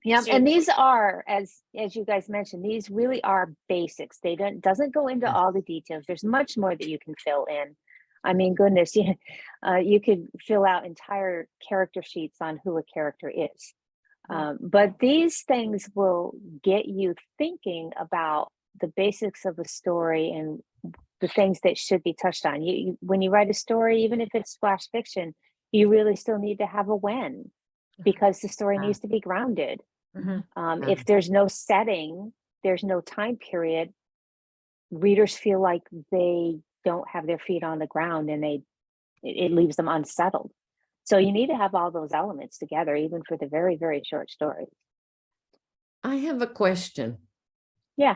Yeah, So and these are, as you guys mentioned, these really are basics. They doesn't go into all the details. There's much more that you can fill in. I mean, goodness, you could fill out entire character sheets on who a character is. But these things will get you thinking about the basics of a story and the things that should be touched on. When you write a story, even if it's flash fiction, you really still need to have a when, because the story needs to be grounded. Mhm. If there's no setting, there's no time period, readers feel like they don't have their feet on the ground, and it leaves them unsettled. So you need to have all those elements together, even for the very, very short stories. I have a question. Yeah.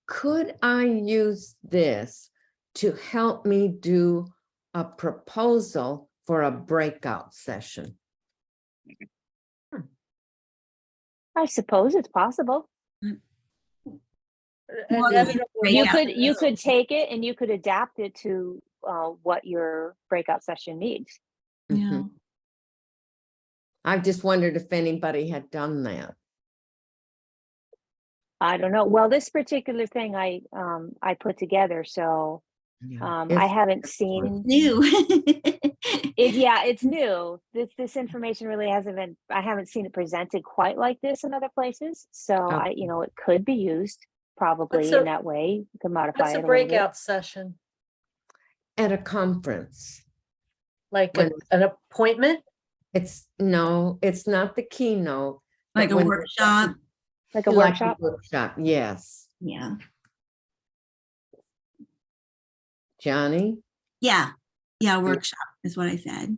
Could I use this to help me do a proposal for a breakout session? I suppose it's possible. Well, And you that's- You could take it and you could adapt it to what your breakout session needs. Yeah. Mhm. I just wondered if anybody had done that. I don't know. Well, this particular thing I put together, so Yeah. I haven't seen New. it. Yeah, it's new. This information really hasn't been. I haven't seen it presented quite like this in other places. So Okay. it could be used probably What's in a- that way. You can modify What's it a a little bit. breakout session? At a conference. Like When- an appointment? No, it's not the keynote. but Like a when- workshop. Like a Like workshop. workshop, yes. Yeah. Johnny? Yeah. Yeah. Workshop is what I said.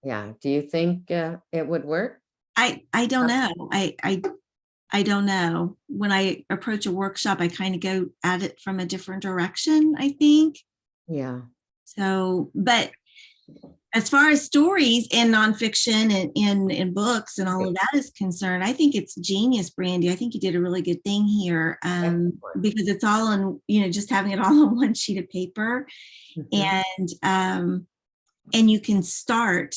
Yeah, do you think it would work? I don't know. I don't know. When I approach a workshop, I kind of go at it from a different direction, I think. Yeah. So, but as far as stories and nonfiction and books and all of that is concerned, I think it's genius, Brandy. I think you did a really good thing here, Excellent. because it's all on, just having it all on one sheet of paper, Mhm. and you can start,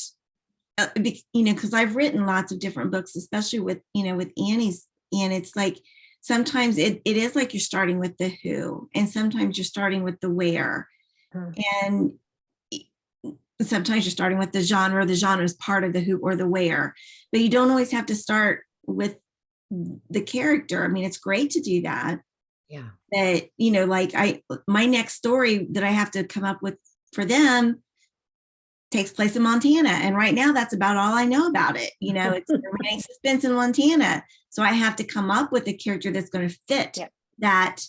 because I've written lots of different books, especially with Annie's, and it's like sometimes it is like you're starting with the who, and sometimes you're starting with the where, and sometimes you're starting with the genre. The genre is part of the who or the where, but you don't always have to start with the character. I mean, it's great to do that. Yeah. That, like my next story that I have to come up with for them takes place in Montana. And right now that's about all I know about it. It's remaining suspense in Montana. So I have to come up with a character that's going to fit that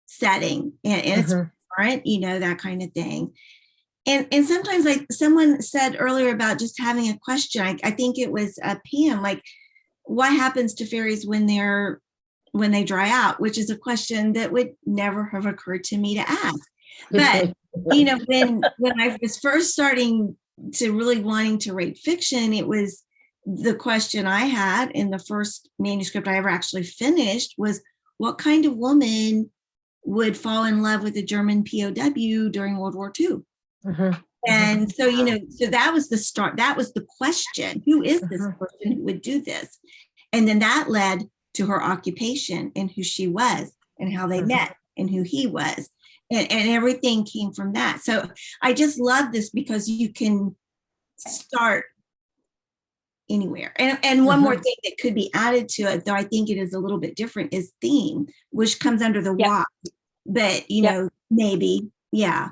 setting. And it's different, that kind of thing. And sometimes, like someone said earlier about just having a question, I think it was Pam, like, what happens to fairies when they dry out, which is a question that would never have occurred to me to ask. But, when I was first starting to really wanting to write fiction, it was the question I had in the first manuscript I ever actually finished was, what kind of woman would fall in love with a German POW during World War II? And so, so that was the start. That was the question. Who is this person who would do this? And then that led to her occupation and who she was and how they met and who he was. And everything came from that. So I just love this because you can start anywhere. And one more thing that could be added to it, though I think it is a little bit different, is theme, which comes under the why. But, maybe, yeah.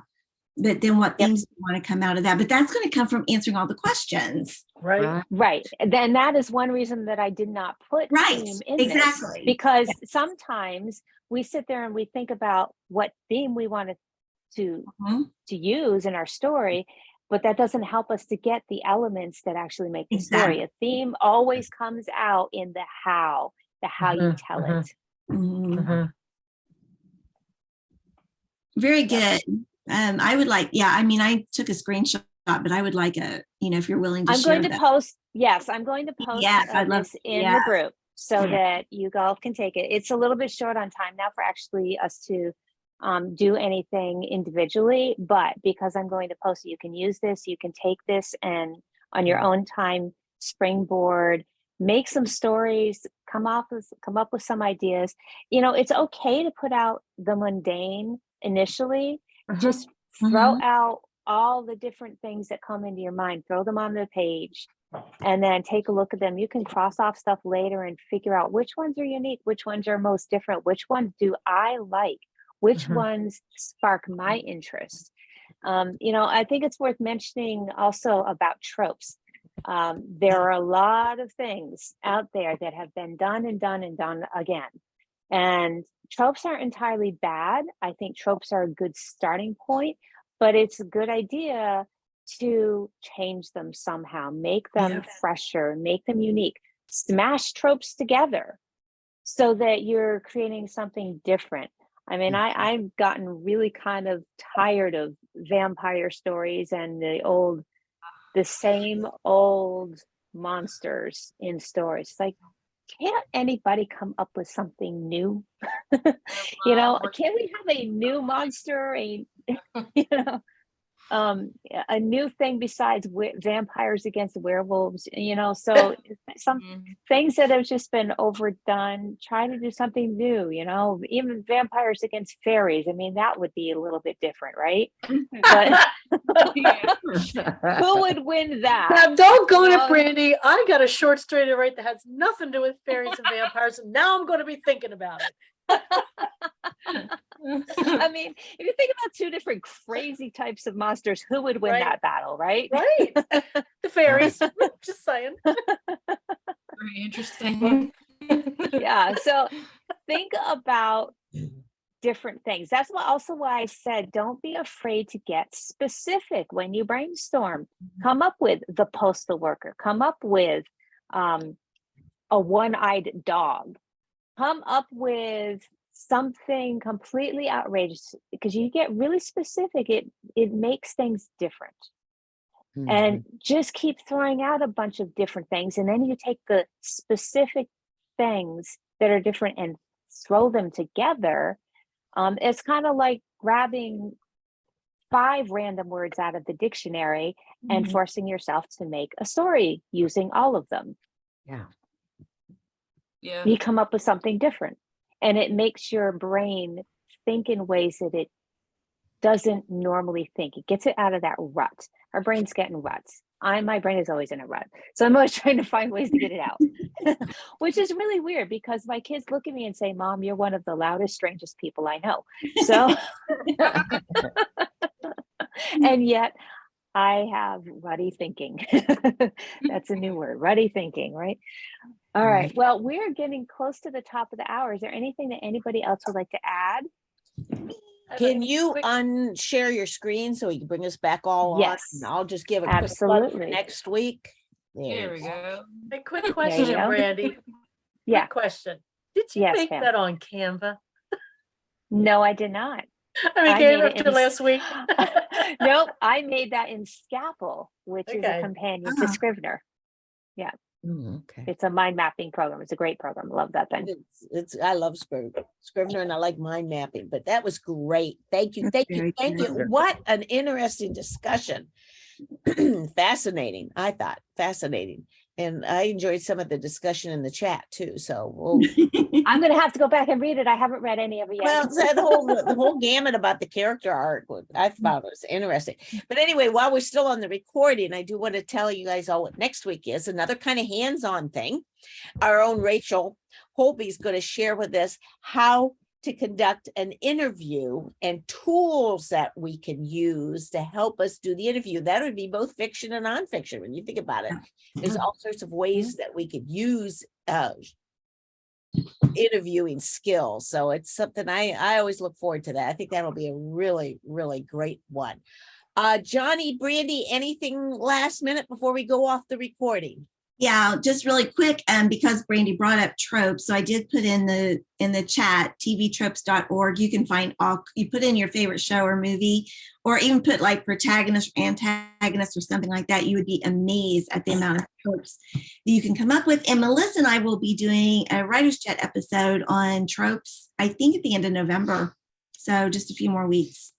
But then what themes do you want to come out of that? But that's going to come from answering all the questions. Right. Then that is one reason that I did not put theme in this, because sometimes we sit there and we think about what theme we wanted to use in our story, but that doesn't help us to get the elements that actually make the story. A theme always comes out in the how you tell it. Very good. I would like, I took a screenshot, but I would like if you're willing to share. I'm going to post this in the group so that you all can take it. It's a little bit short on time now for actually us to do anything individually, but because I'm going to post it, you can use this, you can take this and on your own time springboard, make some stories, come up with some ideas. It's okay to put out the mundane initially. Just throw out all the different things that come into your mind, throw them on the page, and then take a look at them. You can cross off stuff later and figure out which ones are unique, which ones are most different, which ones do I like, which ones spark my interest. I think it's worth mentioning also about tropes. There are a lot of things out there that have been done and done and done again. And tropes aren't entirely bad. I think tropes are a good starting point, but it's a good idea to change them somehow, make them fresher, make them unique, smash tropes together so that you're creating something different. I mean, I've gotten really kind of tired of vampire stories and the same old monsters in stories. It's like, can't anybody come up with something new? You know, can we have a new monster, you know, a new thing besides vampires against werewolves, you know? So some things that have just been overdone, try to do something new, you know, even vampires against fairies. I mean, that would be a little bit different, right? But who would win that? Now, don't go You to know? Brandy. I got a short story to write that has nothing to do with fairies and vampires, and now I'm going to be thinking about it. I mean, if you think about two different crazy types of monsters, who would win Right. that battle, right? Right. The fairies. Just saying. Very interesting. Yeah. So think about different things. That's also why I said don't be afraid to get specific when you brainstorm. Come up with the postal worker, come up with a one-eyed dog, come up with something completely outrageous, because you get really specific, it makes things different. And just keep throwing out a bunch of different things, and then you take the specific things that are different and throw them together. It's kind of like grabbing 5 random words out of the dictionary and forcing yourself to make a story using all of them. Yeah. Yeah. You come up with something different, and it makes your brain think in ways that it doesn't normally think. It gets it out of that rut. Our brains get in ruts. My brain is always in a rut. So I'm always trying to find ways to get it out, which is really weird because my kids look at me and say, Mom, you're one of the loudest, strangest people I know. So, and yet I have ruddy thinking. That's a new word, ruddy thinking, right? All right. Well, we're getting close to the top of the hour. Is there anything that anybody else would like to add? Can you unshare your screen so you can bring us back all on? Yes. And I'll just give a quick plug for Absolutely. next week. Here we go. A quick question, go. Brandy. Yeah. Quick question. Did you Yes, make ma'am. that on Canva? No, I did not. I mean, I came made it after in- last week. Nope, I made that in Scapple, which is a Okay. companion to Scrivener. Okay. It's a mind mapping program. It's a great program. Love that thing. I love Scrivener and I like mind mapping, but that was great. Thank you. Thank you. very Thank you. good. What an interesting discussion. Fascinating. I thought fascinating. And I enjoyed some of the discussion in the chat too. So we'll I'm going to have to go back and read it. I haven't read any of it yet. well, the whole gamut about the character art, I thought was interesting. But anyway, while we're still on the recording, I do want to tell you guys all what next week is, another kind of hands-on thing. Our own Rachel Holby is going to share with us how to conduct an interview and tools that we can use to help us do the interview. That would be both fiction and nonfiction. When you think about it, there's all sorts of ways that we could use interviewing skills. So it's something I always look forward to that. I think that'll be a really, really great one. Johnny, Brandy, anything last minute before we go off the recording? Yeah, just really quick, because Brandy brought up tropes, so I did put in the chat tvtropes.org. You can find you put in your favorite show or movie, or even put like protagonist or antagonist or something like that. You would be amazed at the amount of tropes that you can come up with. And Melissa and I will be doing a Writer's Chat episode on tropes, I think at the end of November. So just a few more weeks.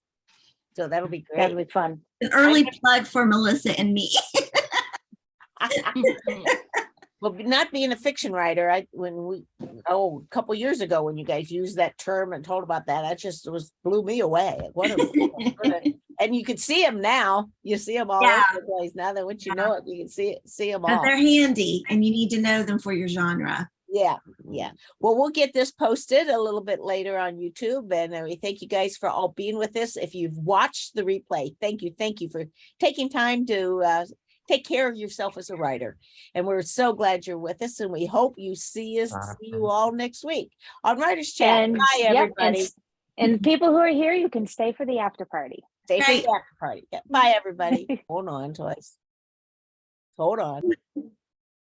So that'll be great. That'll be fun. An early plug for Melissa and me. Well, not being a fiction writer, a couple years ago when you guys used that term and told about that, blew me away. And you can see them now. You see them all over the place. Now that once you know it, you can see them all. They're handy, and you need to know them for your genre. Yeah. Well, we'll get this posted a little bit later on YouTube, and we thank you guys for all being with us. If you've watched the replay, thank you for taking time to take care of yourself as a writer. And we're so glad you're with us, and we hope you see you all next week on Writer's Chat. And, Bye, everybody. and people who are here, you can stay for the after party. Stay for the after party. Yeah. Bye, everybody. Hold on twice. Hold on.